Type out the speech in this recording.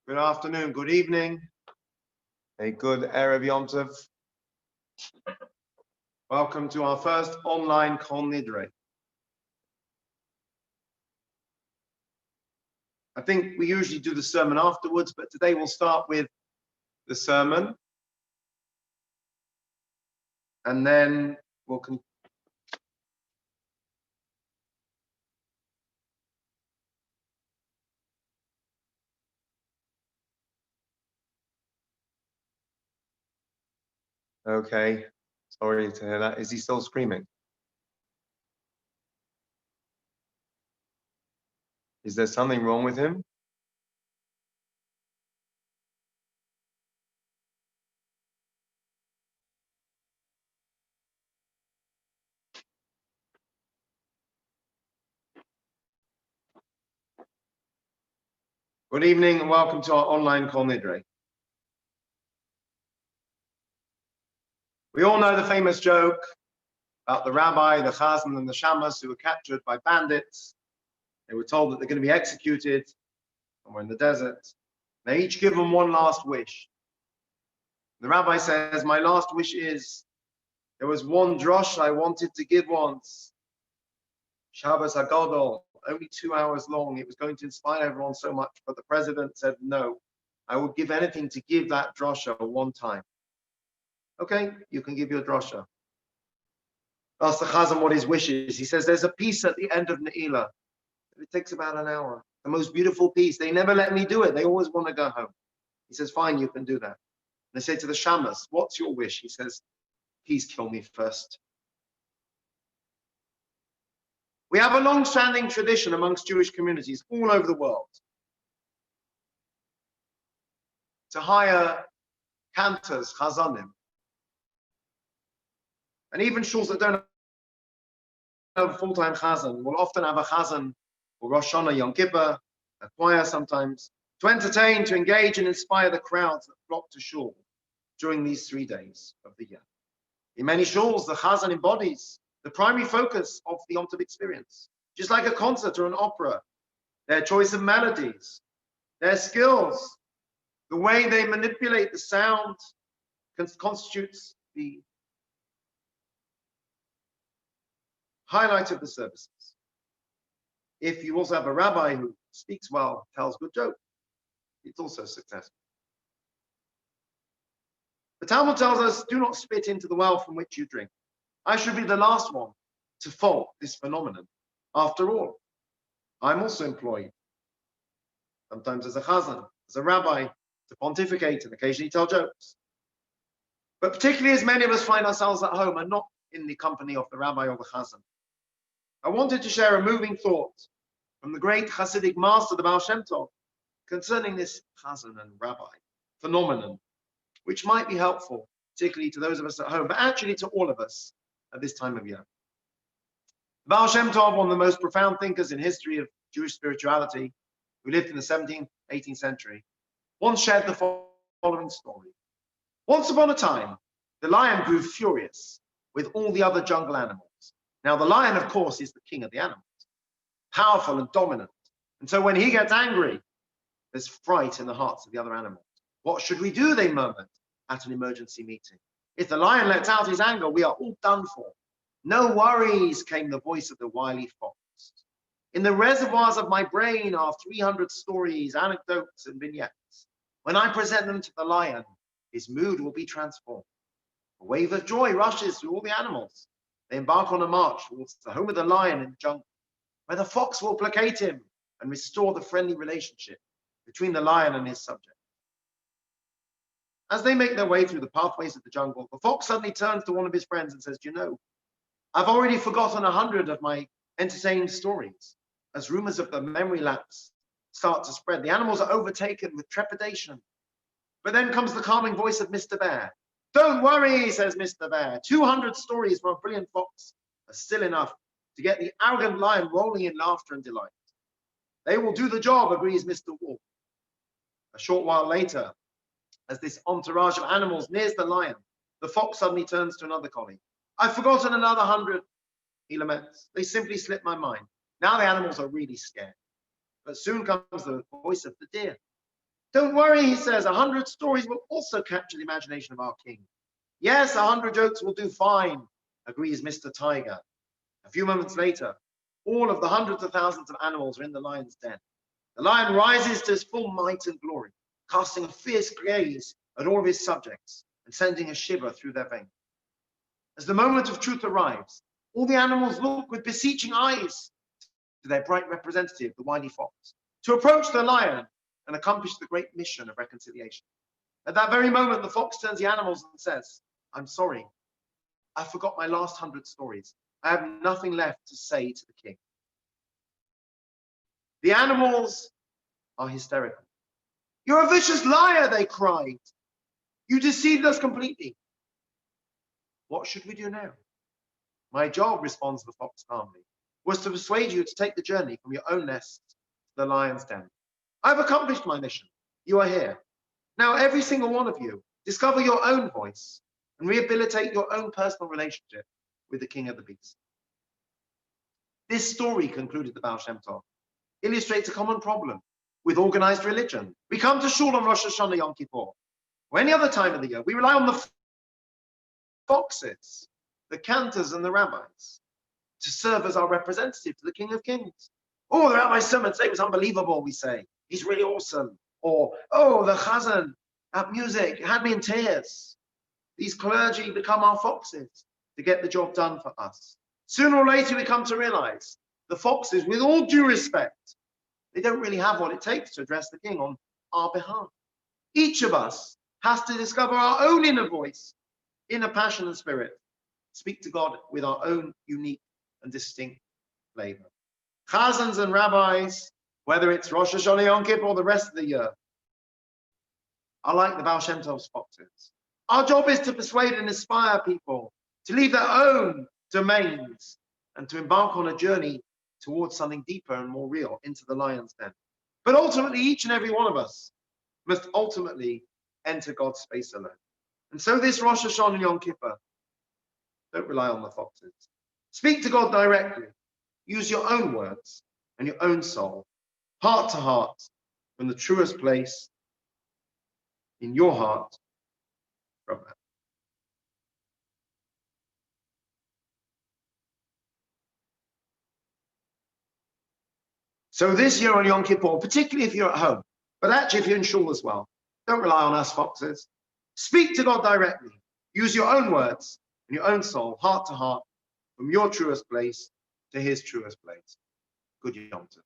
Good afternoon, good evening, a good Erev Yom Tov. Welcome to our first online Kol Nidrei. I think we usually do the sermon afterwards, but today we'll start with the sermon and then we'll continue. Okay, sorry to hear that. Is he still screaming? Is there something wrong with him? Good evening and welcome to our online Kol Nidrei. We all know the famous joke about the rabbi, the chazan, and the shamas who were captured by bandits. They were told that they're going to be executed somewhere in the desert. They each give them one last wish. The rabbi says, my last wish is, there was one drosh I wanted to give once. Shabbos HaGadol, only 2 hours long. It was going to inspire everyone so much, but the president said, no, I would give anything to give that drosha one time. Okay, you can give your drosha. Ask the chazan what his wish is. He says, there's a piece at the end of Ne'ilah. It takes about an hour. The most beautiful piece. They never let me do it. They always want to go home. He says, fine, you can do that. They say to the shamas, what's your wish? He says, please kill me first. We have a long-standing tradition amongst Jewish communities all over the world to hire cantors, chazanim. And even shuls that don't have a full-time chazan will often have a chazan or Rosh Hashanah, Yom Kippur, a choir sometimes, to entertain, to engage and inspire the crowds that flock to shul during these 3 days of the year. In many shuls, the chazan embodies the primary focus of the Yom Tov experience. Just like a concert or an opera, their choice of melodies, their skills, the way they manipulate the sound constitutes the highlight of the services. If you also have a rabbi who speaks well, tells good jokes, it's also successful. The Talmud tells us, do not spit into the well from which you drink. I should be the last one to fault this phenomenon. After all, I'm also employed, sometimes as a chazan, as a rabbi, to pontificate and occasionally tell jokes. But particularly as many of us find ourselves at home and not in the company of the rabbi or the chazan, I wanted to share a moving thought from the great Hasidic master, the Baal Shem Tov, concerning this chazan and rabbi phenomenon, which might be helpful, particularly to those of us at home, but actually to all of us at this time of year. Baal Shem Tov, one of the most profound thinkers in history of Jewish spirituality, who lived in the 17th, 18th century, once shared the following story. Once upon a time, the lion grew furious with all the other jungle animals. Now, the lion, of course, is the king of the animals, powerful and dominant. And so when he gets angry, there's fright in the hearts of the other animals. What should we do, they murmured at an emergency meeting. If the lion lets out his anger, we are all done for. No worries, came the voice of the wily fox. In the reservoirs of my brain are 300 stories, anecdotes, and vignettes. When I present them to the lion, his mood will be transformed. A wave of joy rushes through all the animals. They embark on a march towards the home of the lion in the jungle, where the fox will placate him and restore the friendly relationship between the lion and his subject. As they make their way through the pathways of the jungle, the fox suddenly turns to one of his friends and says, you know, I've already forgotten 100 of my entertaining stories. As rumors of the memory lapse start to spread, the animals are overtaken with trepidation. But then comes the calming voice of Mr. Bear. Don't worry, says Mr. Bear. 200 stories from a brilliant fox are still enough to get the arrogant lion rolling in laughter and delight. They will do the job, agrees Mr. Wolf. A short while later, as this entourage of animals nears the lion, the fox suddenly turns to another colleague. I've forgotten another 100, he laments. They simply slipped my mind. Now the animals are really scared. But soon comes the voice of the deer. Don't worry, he says, 100 stories will also capture the imagination of our king. Yes, 100 jokes will do fine, agrees Mr. Tiger. A few moments later, all of the hundreds of thousands of animals are in the lion's den. The lion rises to his full might and glory, casting a fierce gaze at all of his subjects and sending a shiver through their veins. As the moment of truth arrives, all the animals look with beseeching eyes to their bright representative, the wily fox, to approach the lion and accomplish the great mission of reconciliation. At that very moment, the fox turns the animals and says, I'm sorry, I forgot my last 100 stories. I have nothing left to say to the king. The animals are hysterical. You're a vicious liar, they cried. You deceived us completely. What should we do now? My job, responds the fox calmly, was to persuade you to take the journey from your own nest to the lion's den. I've accomplished my mission. You are here. Now, every single one of you, discover your own voice and rehabilitate your own personal relationship with the king of the beasts. This story, concluded the Baal Shem Tov, illustrates a common problem with organized religion. We come to shul on Rosh Hashanah Yom Kippur, or any other time of the year. We rely on the foxes, the cantors and the rabbis to serve as our representative to the King of Kings. Oh, the rabbi's sermon today was unbelievable, we say. He's really awesome. Or, oh, the chazan, that music, it had me in tears. These clergy become our foxes to get the job done for us. Sooner or later, we come to realize the foxes, with all due respect, they don't really have what it takes to address the king on our behalf. Each of us has to discover our own inner voice, inner passion and spirit, speak to God with our own unique and distinct flavor. Chazans and rabbis, whether it's Rosh Hashanah Yom Kippur or the rest of the year, are like the Baal Shem Tov's foxes. Our job is to persuade and inspire people to leave their own domains and to embark on a journey towards something deeper and more real, into the lion's den. But ultimately, each and every one of us must ultimately enter God's space alone. And so this Rosh Hashanah Yom Kippur, don't rely on the foxes. Speak to God directly. Use your own words and your own soul, heart to heart, from the truest place in your heart from that. So this year on Yom Kippur, particularly if you're at home, but actually if you're in shul as well, don't rely on us foxes. Speak to God directly. Use your own words and your own soul, heart to heart, from your truest place to his truest place. Good Yom Tov.